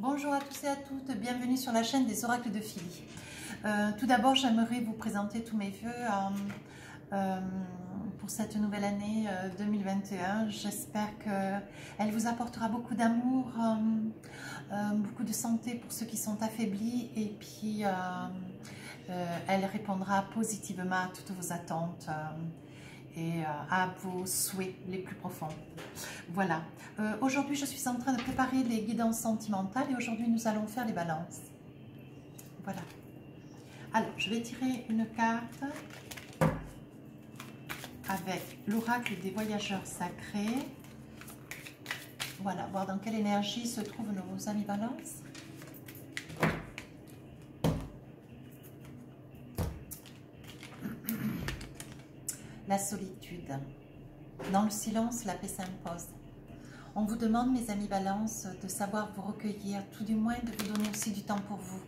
Bonjour à tous et à toutes, bienvenue sur la chaîne des oracles de Philly. Tout d'abord, j'aimerais vous présenter tous mes vœux pour cette nouvelle année 2021. J'espère qu'elle vous apportera beaucoup d'amour, beaucoup de santé pour ceux qui sont affaiblis et puis elle répondra positivement à toutes vos attentes et à vos souhaits les plus profonds. Voilà. Aujourd'hui, je suis en train de préparer les guidances sentimentales et aujourd'hui, nous allons faire les balances. Voilà. Alors, je vais tirer une carte avec l'oracle des voyageurs sacrés. Voilà, voir dans quelle énergie se trouvent nos amis balances. La solitude. Dans le silence, la paix s'impose. On vous demande, mes amis balance, de savoir vous recueillir, tout du moins de vous donner aussi du temps pour vous,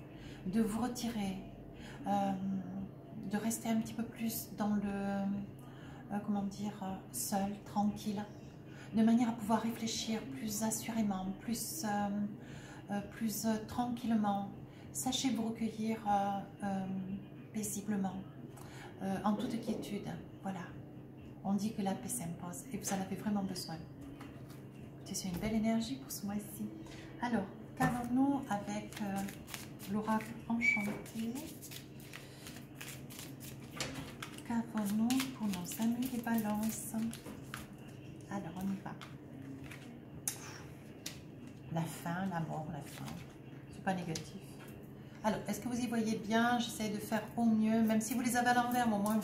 de vous retirer, de rester un petit peu plus dans le, seul, tranquille, de manière à pouvoir réfléchir plus assurément, plus tranquillement. Sachez vous recueillir paisiblement, en toute quiétude, voilà. On dit que la paix s'impose et vous en avez vraiment besoin. C'est une belle énergie pour ce mois-ci. Alors, qu'avons-nous avec l'oracle enchanté? Qu'avons-nous pour nos amis les balances? Alors, on y va. La fin, la mort, la fin. C'est pas négatif. Alors, est-ce que vous y voyez bien? J'essaie de faire au mieux. Même si vous les avez à l'envers, au moins,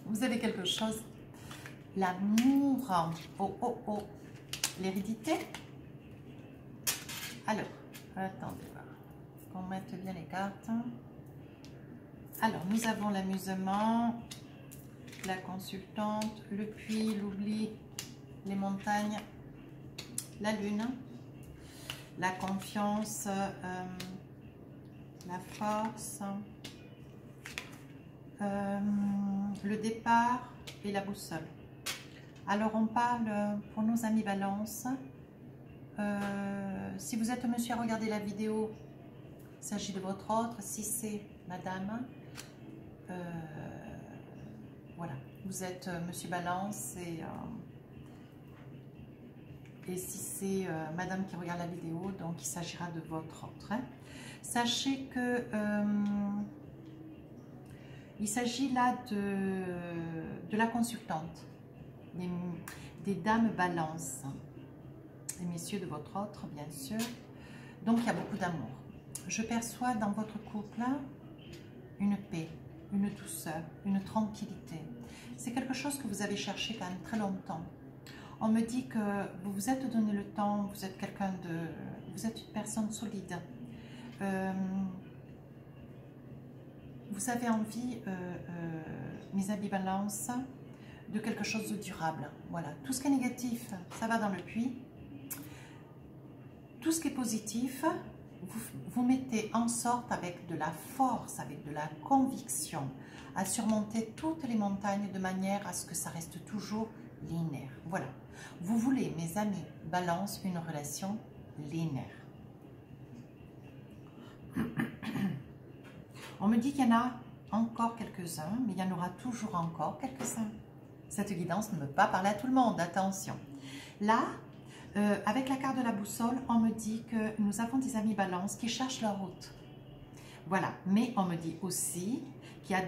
vous avez quelque chose. L'amour. Oh, oh, oh. L'hérédité. Alors, attendez, qu'on mette bien les cartes. Alors, nous avons l'amusement, la consultante, le puits, l'oubli, les montagnes, la lune, la confiance, la force, le départ et la boussole. Alors, on parle pour nos amis balance. Si vous êtes monsieur à regarder la vidéo, il s'agit de votre autre. Si c'est madame, voilà, vous êtes monsieur balance. Et si c'est madame qui regarde la vidéo, donc il s'agira de votre autre. Hein. Sachez que il s'agit là de la consultante. Des dames balance, et messieurs de votre autre, bien sûr. Donc, il y a beaucoup d'amour. Je perçois dans votre couple une paix, une douceur, une tranquillité. C'est quelque chose que vous avez cherché quand même très longtemps. On me dit que vous vous êtes donné le temps, vous êtes quelqu'un de... Vous êtes une personne solide. Vous avez envie, mes amis balance, de quelque chose de durable. Voilà, tout ce qui est négatif, ça va dans le puits. Tout ce qui est positif, vous mettez en sorte avec de la force, avec de la conviction, à surmonter toutes les montagnes de manière à ce que ça reste toujours linéaire. Voilà, vous voulez, mes amis balance, une relation linéaire. On me dit qu'il y en a encore quelques-uns, mais il y en aura toujours encore quelques-uns. Cette guidance ne veut pas parler à tout le monde, attention. Là, avec la carte de la boussole, on me dit que nous avons des amis balance qui cherchent leur route. Voilà, mais on me dit aussi qu'il y a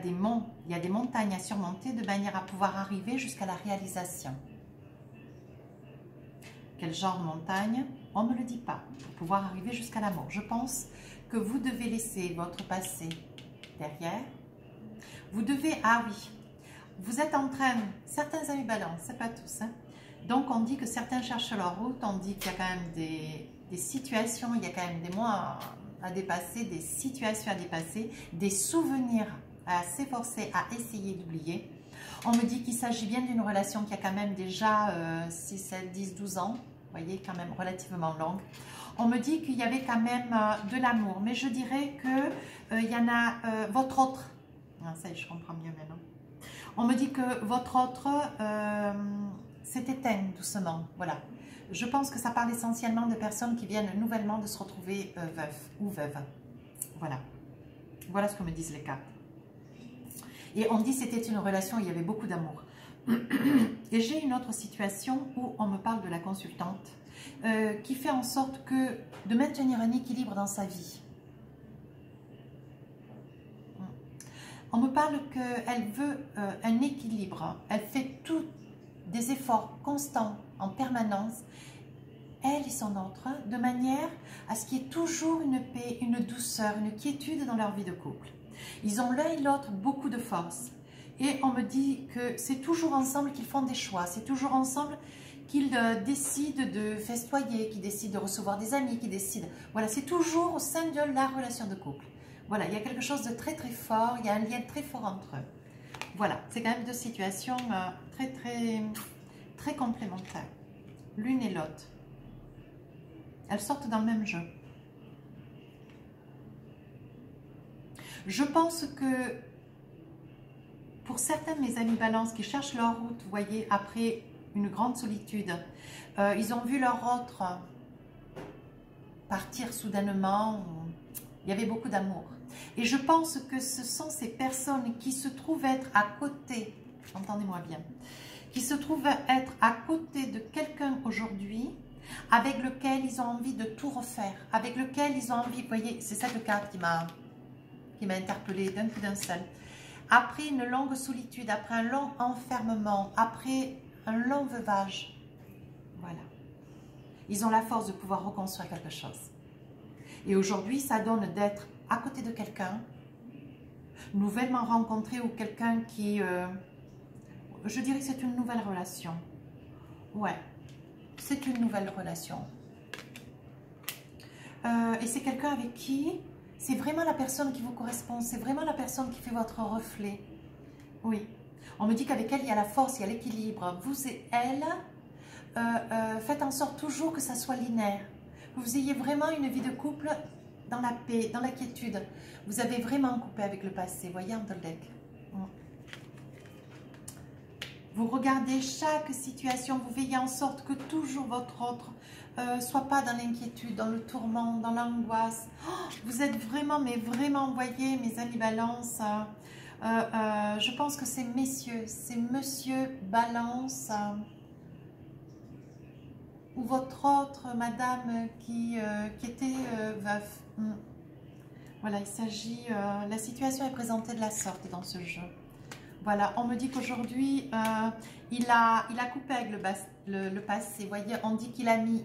des montagnes à surmonter de manière à pouvoir arriver jusqu'à la réalisation. Quel genre de montagne? On ne me le dit pas, pour pouvoir arriver jusqu'à la mort. Je pense que vous devez laisser votre passé derrière. Vous devez, ah oui, vous êtes en train, certains amis balance, c'est pas tous, hein. Donc on dit que certains cherchent leur route, on dit qu'il y a quand même des situations, il y a quand même des mois à dépasser, des situations à dépasser, des souvenirs à s'efforcer, à essayer d'oublier. On me dit qu'il s'agit bien d'une relation qui a quand même déjà 6, 7, 10, 12 ans, vous voyez, quand même relativement longue. On me dit qu'il y avait quand même de l'amour, mais je dirais que il y en a votre autre, ah, ça y est, je comprends mieux maintenant. On me dit que votre autre s'est éteint doucement, voilà. Je pense que ça parle essentiellement de personnes qui viennent nouvellement de se retrouver veufs ou veuves. Voilà. Voilà ce que me disent les cartes. Et on dit que c'était une relation où il y avait beaucoup d'amour. Et j'ai une autre situation où on me parle de la consultante qui fait en sorte que de maintenir un équilibre dans sa vie. On me parle qu'elle veut un équilibre. Elle fait tous des efforts constants en permanence, elle et son autre, de manière à ce qu'il y ait toujours une paix, une douceur, une quiétude dans leur vie de couple. Ils ont l'un et l'autre beaucoup de force. Et on me dit que c'est toujours ensemble qu'ils font des choix. C'est toujours ensemble qu'ils décident de festoyer, qu'ils décident de recevoir des amis, qu'ils décident... Voilà, c'est toujours au sein de la relation de couple. Voilà, il y a quelque chose de très très fort. Il y a un lien très fort entre eux. Voilà, c'est quand même deux situations très complémentaires. L'une et l'autre. Elles sortent dans le même jeu. Je pense que pour certains de mes amis balance qui cherchent leur route, vous voyez, après une grande solitude, ils ont vu leur autre partir soudainement, il y avait beaucoup d'amour. Et je pense que ce sont ces personnes qui se trouvent être à côté, entendez-moi bien, qui se trouvent être à côté de quelqu'un aujourd'hui avec lequel ils ont envie de tout refaire, avec lequel ils ont envie, vous voyez, c'est cette carte qui m'a interpellée d'un coup d'un seul. Après une longue solitude, après un long enfermement, après un long veuvage, voilà. Ils ont la force de pouvoir reconstruire quelque chose. Et aujourd'hui, ça donne d'être à côté de quelqu'un, nouvellement rencontré ou quelqu'un qui... je dirais que c'est une nouvelle relation. Ouais, c'est une nouvelle relation. Et c'est quelqu'un avec qui... C'est vraiment la personne qui vous correspond, c'est vraiment la personne qui fait votre reflet. Oui, on me dit qu'avec elle, il y a la force, il y a l'équilibre. Vous et elle, faites en sorte toujours que ça soit linéaire. Que vous ayez vraiment une vie de couple dans la paix, dans la quiétude. Vous avez vraiment coupé avec le passé, voyez en deck. Vous regardez chaque situation, vous veillez en sorte que toujours votre autre soit pas dans l'inquiétude, dans le tourment, dans l'angoisse. Oh, vous êtes vraiment, mais vraiment, voyez, mes amis balance, je pense que c'est messieurs, c'est monsieur balance, ou votre autre madame qui était veuf. Voilà, il s'agit, la situation est présentée de la sorte dans ce jeu. Voilà, on me dit qu'aujourd'hui, il a coupé avec le passé. Vous voyez, on dit qu'il a mis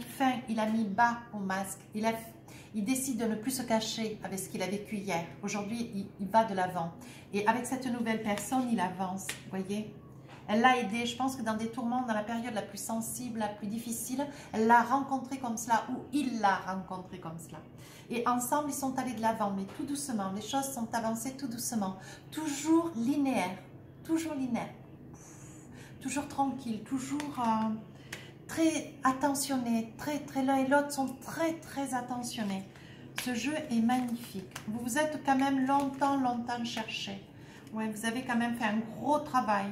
fin, il a mis bas au masque. Il décide de ne plus se cacher avec ce qu'il a vécu hier. Aujourd'hui, il va de l'avant. Et avec cette nouvelle personne, il avance, vous voyez. Elle l'a aidé, je pense que dans des tourments, dans la période la plus sensible, la plus difficile, elle l'a rencontré comme cela, ou il l'a rencontré comme cela. Et ensemble, ils sont allés de l'avant, mais tout doucement. Les choses sont avancées tout doucement. Toujours linéaire, toujours linéaire. Toujours tranquille, toujours très attentionné. L'un et l'autre sont très attentionnés. Ce jeu est magnifique. Vous vous êtes quand même longtemps cherché. Ouais, vous avez quand même fait un gros travail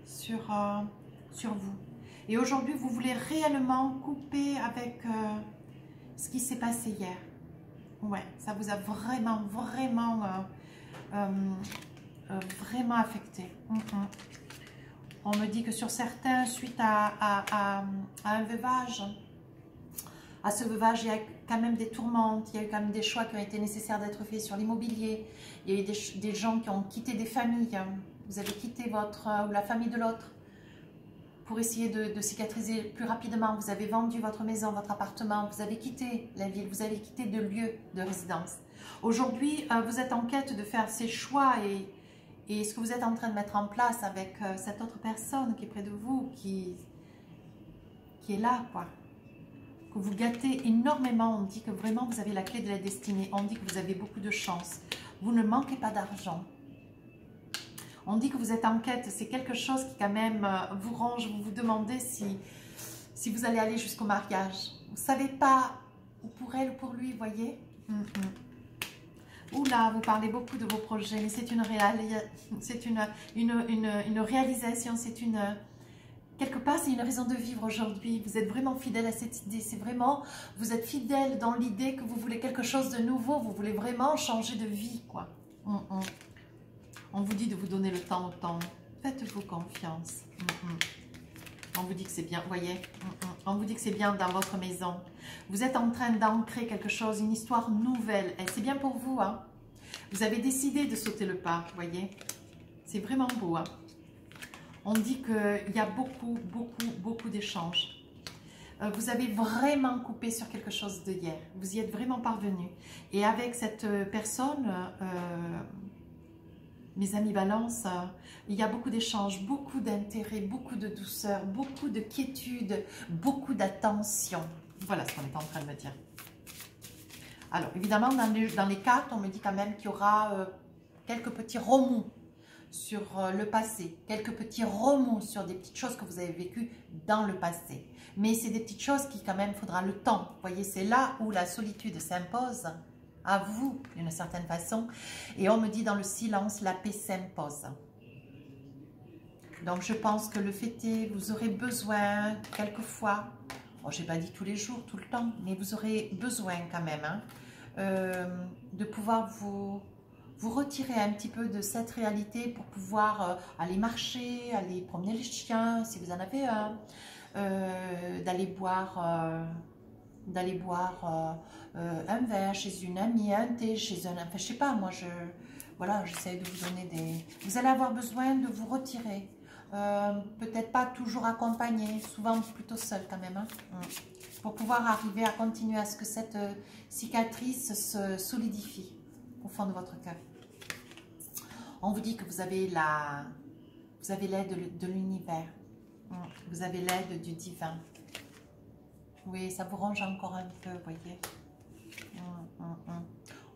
sur vous. Et aujourd'hui, vous voulez réellement couper avec ce qui s'est passé hier. Ouais, ça vous a vraiment affecté. On me dit que sur certains, suite à un veuvage, à ce veuvage, il y a quand même des tourmentes, il y a eu quand même des choix qui ont été nécessaires d'être faits sur l'immobilier, il y a eu des gens qui ont quitté des familles, vous avez quitté la famille de l'autre pour essayer de cicatriser plus rapidement, vous avez vendu votre maison, votre appartement, vous avez quitté la ville, vous avez quitté de lieu de résidence. Aujourd'hui, vous êtes en quête de faire ces choix et ce que vous êtes en train de mettre en place avec cette autre personne qui est près de vous, qui est là, quoi. Que vous gâtez énormément, on dit que vraiment vous avez la clé de la destinée, on dit que vous avez beaucoup de chance, vous ne manquez pas d'argent. On dit que vous êtes en quête, c'est quelque chose qui quand même vous range, vous vous demandez si vous allez aller jusqu'au mariage. Vous ne savez pas, ou pour elle ou pour lui, voyez. Oula, vous parlez beaucoup de vos projets, mais c'est une réalisation, c'est quelque part, c'est une raison de vivre aujourd'hui. Vous êtes vraiment fidèle à cette idée. C'est vraiment, vous êtes fidèle dans l'idée que vous voulez quelque chose de nouveau. Vous voulez vraiment changer de vie, quoi. On vous dit de vous donner le temps au temps. Faites-vous confiance. On vous dit que c'est bien, vous voyez. On vous dit que c'est bien dans votre maison. Vous êtes en train d'ancrer quelque chose, une histoire nouvelle. Et c'est bien pour vous, hein. Vous avez décidé de sauter le pas, vous voyez. C'est vraiment beau, hein. On dit qu'il y a beaucoup d'échanges. Vous avez vraiment coupé sur quelque chose de hier. Vous y êtes vraiment parvenu. Et avec cette personne, mes amis Balance, il y a beaucoup d'échanges, beaucoup d'intérêt, beaucoup de douceur, beaucoup de quiétude, beaucoup d'attention. Voilà ce qu'on est en train de me dire. Alors, évidemment, dans les cartes, on me dit quand même qu'il y aura quelques petits remous sur le passé, quelques petits remous sur des petites choses que vous avez vécues dans le passé. Mais c'est des petites choses qui quand même faudra le temps. Vous voyez, c'est là où la solitude s'impose à vous d'une certaine façon. Et on me dit dans le silence, la paix s'impose. Donc je pense que le fait est, vous aurez besoin quelquefois, bon, je n'ai pas dit tous les jours, tout le temps, mais vous aurez besoin quand même de pouvoir vous retirer un petit peu de cette réalité pour pouvoir aller marcher, aller promener les chiens si vous en avez un, d'aller boire un verre chez une amie, un thé chez un... Enfin, je sais pas, moi, voilà, j'essaie de vous donner des... Vous allez avoir besoin de vous retirer. Peut-être pas toujours accompagné, souvent plutôt seul quand même, hein, pour pouvoir arriver à continuer à ce que cette cicatrice se solidifie au fond de votre cœur. On vous dit que vous avez l'aide de l'univers, vous avez l'aide du divin. Oui, ça vous range encore un peu, vous voyez.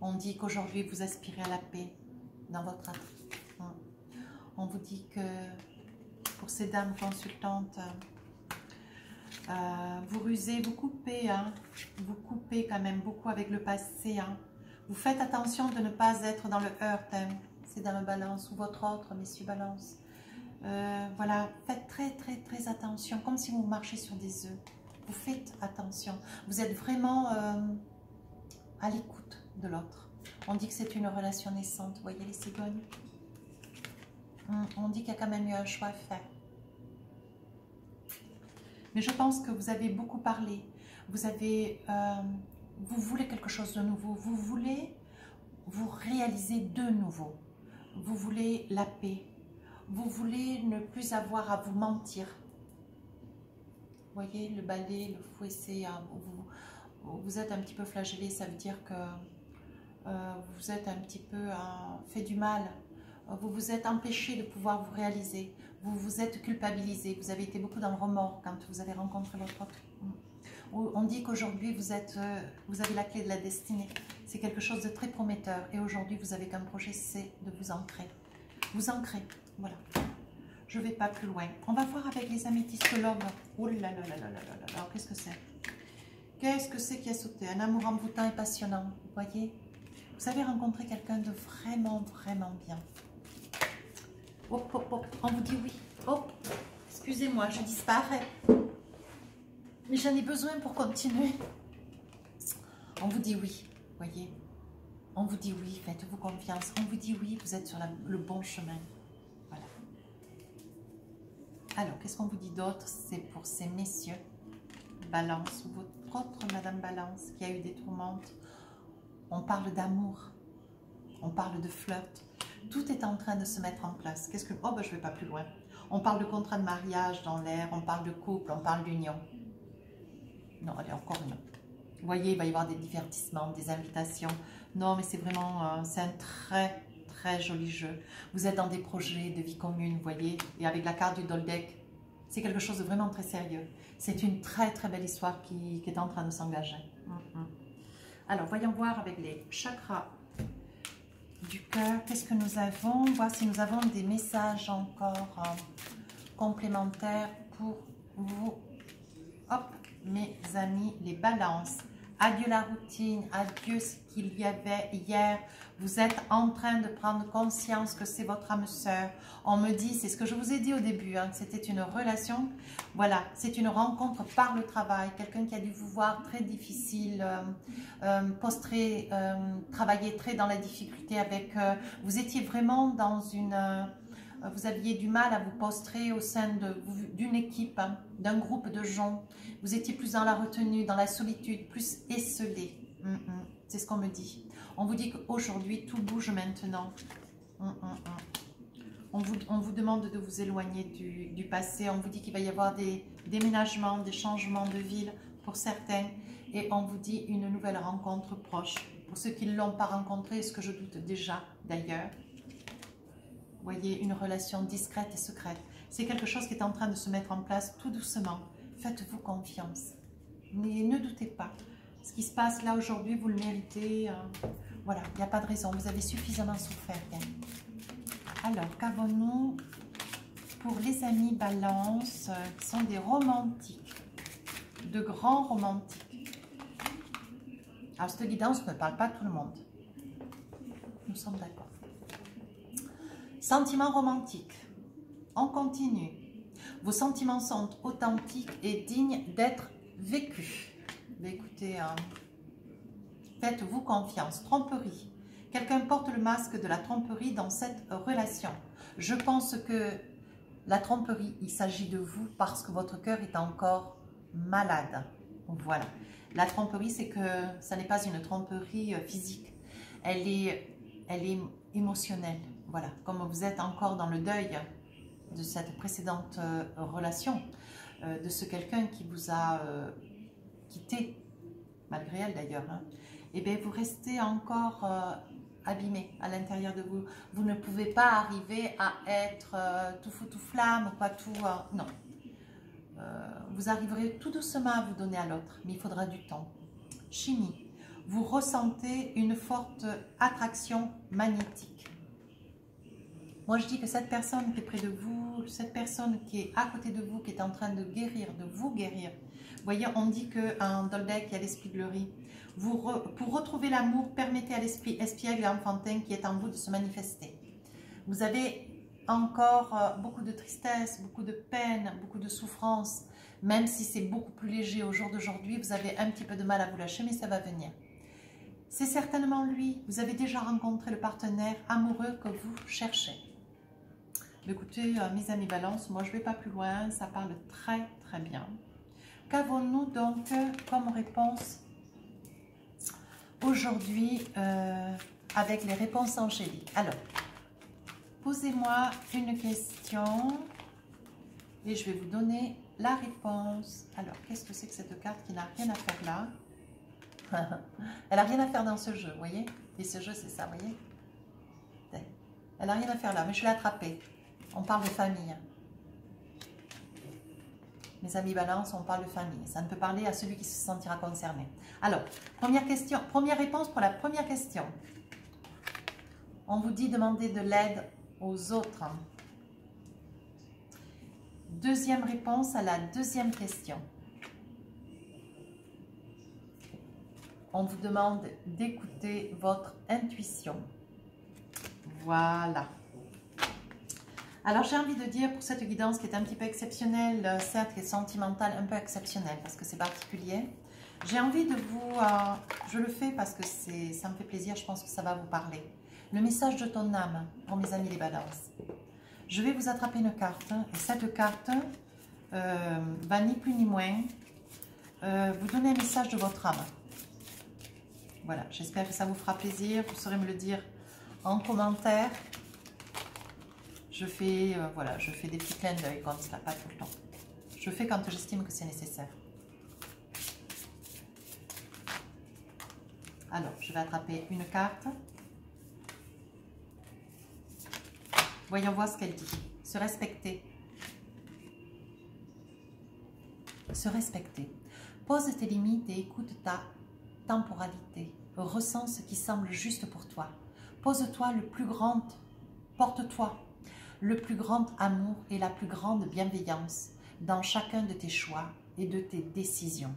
On dit qu'aujourd'hui, vous aspirez à la paix dans votre être. On vous dit que pour ces dames consultantes, vous rusez, vous coupez. Hein, vous coupez quand même beaucoup avec le passé. Hein. Vous faites attention de ne pas être dans le hurt, hein, ces dames Balance ou votre autre, messieurs Balance. Voilà, faites très attention, comme si vous marchiez sur des œufs. Vous faites attention. Vous êtes vraiment à l'écoute de l'autre. On dit que c'est une relation naissante. Vous voyez les cigognes? On dit qu'il y a quand même eu un choix à faire. Mais je pense que vous avez beaucoup parlé. Vous voulez quelque chose de nouveau. Vous voulez vous réaliser de nouveau. Vous voulez la paix. Vous voulez ne plus avoir à vous mentir. Vous voyez, le balai, le fouet, vous êtes un petit peu flagellé, ça veut dire que vous êtes un petit peu fait du mal. Vous vous êtes empêché de pouvoir vous réaliser. Vous vous êtes culpabilisé. Vous avez été beaucoup dans le remords quand vous avez rencontré votre autre. On dit qu'aujourd'hui, vous avez la clé de la destinée. C'est quelque chose de très prometteur. Et aujourd'hui, vous avez qu'un projet, c'est de vous ancrer. Vous ancrer, voilà. Je ne vais pas plus loin. On va voir avec les améthystes l'aube. Oh là là là là là là là. Alors, qu'est-ce que c'est? Qu'est-ce que c'est qui a sauté? Un amour envoûtant et passionnant. Vous voyez? Vous avez rencontré quelqu'un de vraiment bien. Hop, hop, hop. On vous dit oui. Hop. Excusez-moi, je disparais. Mais j'en ai besoin pour continuer. On vous dit oui. Vous voyez? On vous dit oui. Faites-vous confiance. On vous dit oui. Vous êtes sur le bon chemin. Alors, qu'est-ce qu'on vous dit d'autre? C'est pour ces messieurs Balance ou votre autre Madame Balance qui a eu des tourmentes. On parle d'amour, on parle de flirt. Tout est en train de se mettre en place. Qu'est-ce que... Oh, ben, je ne vais pas plus loin. On parle de contrat de mariage dans l'air, on parle de couple, on parle d'union. Non, allez, encore non. Vous voyez, il va y avoir des divertissements, des invitations. Non, mais c'est vraiment... c'est un très joli jeu. Vous êtes dans des projets de vie commune, vous voyez, et avec la carte du Doldek, c'est quelque chose de vraiment très sérieux. C'est une très belle histoire qui est en train de s'engager. Alors, voyons voir avec les chakras du cœur, qu'est-ce que nous avons, voir si nous avons des messages encore complémentaires pour vous. Hop, mes amis, les balances. Adieu la routine, adieu ce qu'il y avait hier. Vous êtes en train de prendre conscience que c'est votre âme sœur. On me dit, c'est ce que je vous ai dit au début, hein, que c'était une relation. Voilà, c'est une rencontre par le travail. Quelqu'un qui a dû vous voir très difficile, postré, travailler très dans la difficulté avec... vous étiez vraiment dans une... vous aviez du mal à vous postrer au sein d'une équipe, hein, d'un groupe de gens. Vous étiez plus dans la retenue, dans la solitude, plus esselé. C'est ce qu'on me dit. On vous dit qu'aujourd'hui, tout bouge maintenant. On vous demande de vous éloigner du passé. On vous dit qu'il va y avoir des déménagements, des changements de ville pour certains. Et on vous dit une nouvelle rencontre proche. Pour ceux qui ne l'ont pas rencontré, ce que je doute déjà d'ailleurs. Vous voyez, une relation discrète et secrète. C'est quelque chose qui est en train de se mettre en place tout doucement. Faites-vous confiance. Mais ne doutez pas. Ce qui se passe là aujourd'hui, vous le méritez. Voilà, il n'y a pas de raison. Vous avez suffisamment souffert. Alors, qu'avons-nous pour les amis Balance qui sont des romantiques, de grands romantiques? Alors, cette guidance ne parle pas à tout le monde. Nous sommes d'accord. Sentiments romantiques. On continue. Vos sentiments sont authentiques et dignes d'être vécus. Mais écoutez, faites-vous confiance. Tromperie. Quelqu'un porte le masque de la tromperie dans cette relation. Je pense que la tromperie, il s'agit de vous parce que votre cœur est encore malade. Voilà. La tromperie, c'est que ça n'est pas une tromperie physique. Elle est émotionnelle. Voilà. Comme vous êtes encore dans le deuil de cette précédente relation, de ce quelqu'un qui vous a quitté, malgré elle d'ailleurs, hein, et bien vous restez encore abîmé à l'intérieur de vous. Vous ne pouvez pas arriver à être tout feu, tout flamme, quoi, tout... non. Vous arriverez tout doucement à vous donner à l'autre, mais il faudra du temps. Chimie. Vous ressentez une forte attraction magnétique. Moi, je dis que cette personne qui est près de vous, cette personne qui est à côté de vous, qui est en train de guérir, de vous guérir. Vous voyez, on dit qu'en Dolbec, il y a l'esprit de Glory. Pour retrouver l'amour, permettez à l'esprit espiègle et enfantin qui est en vous de se manifester. Vous avez encore beaucoup de tristesse, beaucoup de peine, beaucoup de souffrance. Même si c'est beaucoup plus léger au jour d'aujourd'hui, vous avez un petit peu de mal à vous lâcher, mais ça va venir. C'est certainement lui. Vous avez déjà rencontré le partenaire amoureux que vous cherchez. Écoutez, mes amis Balance, moi je ne vais pas plus loin, ça parle très très bien. Qu'avons-nous donc comme réponse aujourd'hui avec les réponses angéliques? Alors, posez-moi une question et je vais vous donner la réponse. Alors, qu'est-ce que c'est que cette carte qui n'a rien à faire là? Elle n'a rien à faire dans ce jeu, vous voyez? Et ce jeu, c'est ça, vous voyez? Elle n'a rien à faire là, mais je l'ai attrapée. On parle de famille. Mes amis Balance, on parle de famille. Ça ne peut parler à celui qui se sentira concerné. Alors, première question, première réponse pour la première question. On vous dit demander de l'aide aux autres. Deuxième réponse à la deuxième question. On vous demande d'écouter votre intuition. Voilà. Alors, j'ai envie de dire pour cette guidance qui est un petit peu exceptionnelle, certes, qui est sentimentale, un peu exceptionnelle parce que c'est particulier. J'ai envie de vous... je le fais parce que ça me fait plaisir, je pense que ça va vous parler. Le message de ton âme, pour mes amis les balances. Je vais vous attraper une carte et cette carte va ni plus ni moins vous donner un message de votre âme. Voilà, j'espère que ça vous fera plaisir. Vous saurez me le dire en commentaire. Je fais, voilà, je fais des petits clins d'œil comme ça, pas tout le temps. Je fais quand j'estime que c'est nécessaire. Alors, je vais attraper une carte. Voyons voir ce qu'elle dit. Se respecter. Se respecter. Pose tes limites et écoute ta temporalité. Ressens ce qui semble juste pour toi. Pose-toi le plus grand, porte-toi le plus grand amour et la plus grande bienveillance dans chacun de tes choix et de tes décisions.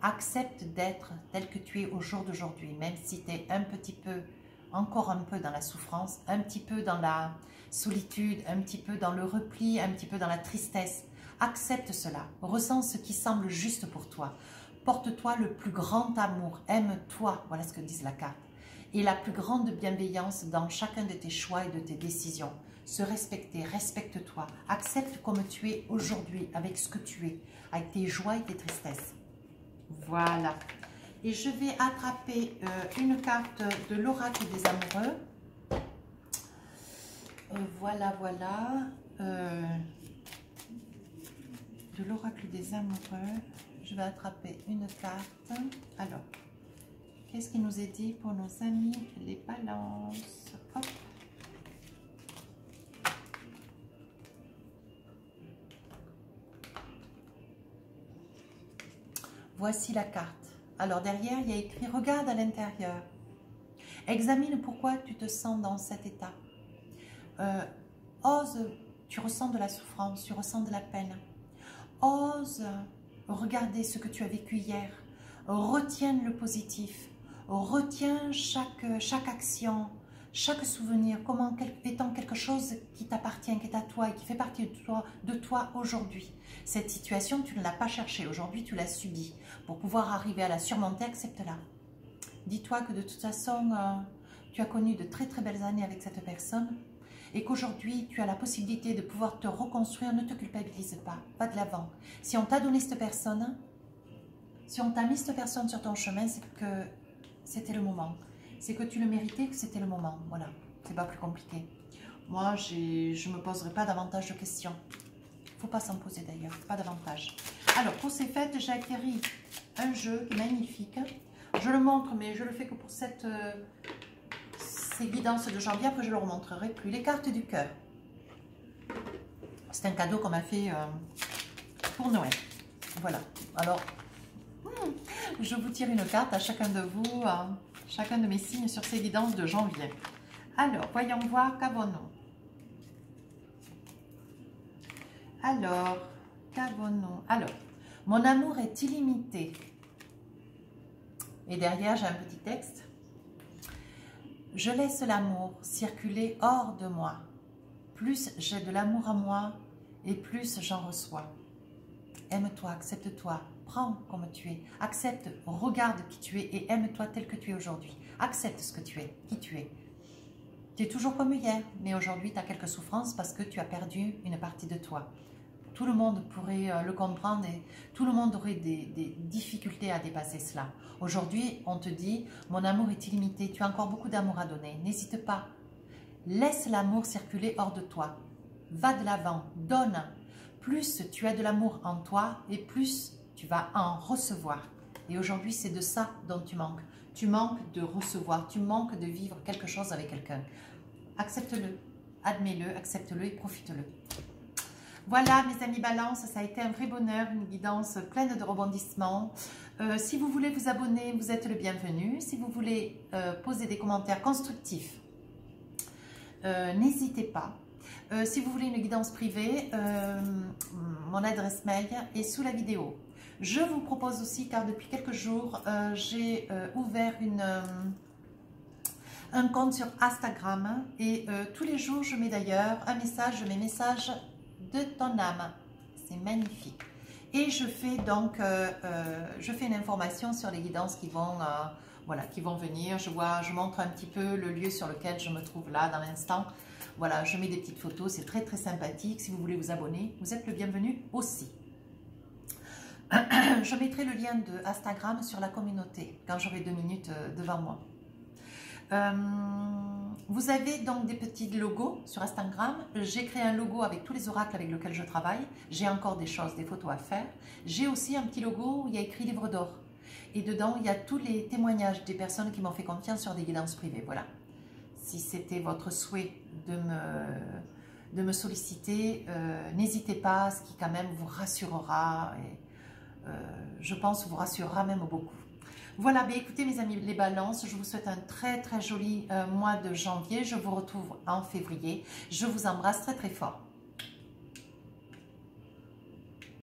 Accepte d'être tel que tu es au jour d'aujourd'hui, même si tu es un petit peu, encore un peu dans la souffrance, un petit peu dans la solitude, un petit peu dans le repli, un petit peu dans la tristesse. Accepte cela, ressens ce qui semble juste pour toi. Porte-toi le plus grand amour, aime-toi, voilà ce que disent la carte. Et la plus grande bienveillance dans chacun de tes choix et de tes décisions. Se respecter, respecte-toi, accepte comme tu es aujourd'hui, avec ce que tu es, avec tes joies et tes tristesses. Voilà. Et je vais attraper une carte de l'oracle des amoureux. Voilà, voilà. De l'oracle des amoureux. Je vais attraper une carte. Alors, qu'est-ce qui nous est dit pour nos amis les balances? Hop. Voici la carte. Alors derrière, il y a écrit « Regarde à l'intérieur. Examine pourquoi tu te sens dans cet état. Ose, tu ressens de la souffrance, tu ressens de la peine. Ose regarder ce que tu as vécu hier. Retiens le positif. Retiens chaque action, chaque souvenir, comme étant quelque chose qui t'appartient, qui est à toi et qui fait partie de toi aujourd'hui. Cette situation, tu ne l'as pas cherchée. Aujourd'hui, tu l'as subie. Pour pouvoir arriver à la surmonter, accepte-la. Dis-toi que de toute façon, tu as connu de très très belles années avec cette personne et qu'aujourd'hui, tu as la possibilité de pouvoir te reconstruire. Ne te culpabilise pas. Va de l'avant. Si on t'a donné cette personne, si on t'a mis cette personne sur ton chemin, c'est que c'était le moment. C'est que tu le méritais, que c'était le moment. Voilà, c'est pas plus compliqué. Moi, je ne me poserai pas davantage de questions. Il ne faut pas s'en poser d'ailleurs, pas davantage. Alors, pour ces fêtes, j'ai acquéri un jeu qui est magnifique. Je le montre, mais je le fais que pour ces guidances de janvier. Après, je ne le remontrerai plus. Les cartes du cœur. C'est un cadeau qu'on m'a fait pour Noël. Voilà. Alors, je vous tire une carte à chacun de vous, chacun de mes signes sur ces guidances de janvier. Alors, voyons voir, qu'avons-nous? Alors, qu'avons-nous? Alors, mon amour est illimité. Et derrière, j'ai un petit texte. Je laisse l'amour circuler hors de moi. Plus j'ai de l'amour à moi et plus j'en reçois. Aime-toi, accepte-toi, prends comme tu es. Accepte, regarde qui tu es et aime-toi tel que tu es aujourd'hui. Accepte ce que tu es, qui tu es. Tu es toujours comme hier, mais aujourd'hui tu as quelques souffrances parce que tu as perdu une partie de toi. Tout le monde pourrait le comprendre et tout le monde aurait des difficultés à dépasser cela. Aujourd'hui, on te dit, mon amour est illimité, tu as encore beaucoup d'amour à donner. N'hésite pas, laisse l'amour circuler hors de toi. Va de l'avant, donne. Plus tu as de l'amour en toi et plus tu vas en recevoir. Et aujourd'hui, c'est de ça dont tu manques. Tu manques de recevoir, tu manques de vivre quelque chose avec quelqu'un. Accepte-le, admets-le, accepte-le et profite-le. Voilà mes amis Balance, ça a été un vrai bonheur, une guidance pleine de rebondissements. Si vous voulez vous abonner, vous êtes le bienvenu. Si vous voulez poser des commentaires constructifs, n'hésitez pas. Si vous voulez une guidance privée, mon adresse mail est sous la vidéo. Je vous propose aussi, car depuis quelques jours, j'ai ouvert un compte sur Instagram et tous les jours, je mets d'ailleurs un message, je mets message de ton âme. C'est magnifique. Et je fais donc, je fais une information sur les guidances qui vont, voilà, qui vont venir. Je montre un petit peu le lieu sur lequel je me trouve là dans l'instant. Voilà, je mets des petites photos, c'est très très sympathique. Si vous voulez vous abonner, vous êtes le bienvenu aussi. Je mettrai le lien de Instagram sur la communauté quand j'aurai 2 minutes devant moi. Vous avez donc des petits logos sur Instagram. J'ai créé un logo avec tous les oracles avec lesquels je travaille. J'ai encore des choses, des photos à faire. J'ai aussi un petit logo où il y a écrit livre d'or. Et dedans, il y a tous les témoignages des personnes qui m'ont fait confiance sur des guidances privées. Voilà. Si c'était votre souhait de me solliciter, n'hésitez pas, ce qui quand même vous rassurera et je pense vous rassurera même beaucoup. Voilà, ben écoutez mes amis les balances, je vous souhaite un très très joli mois de janvier. Je vous retrouve en février. Je vous embrasse très très fort.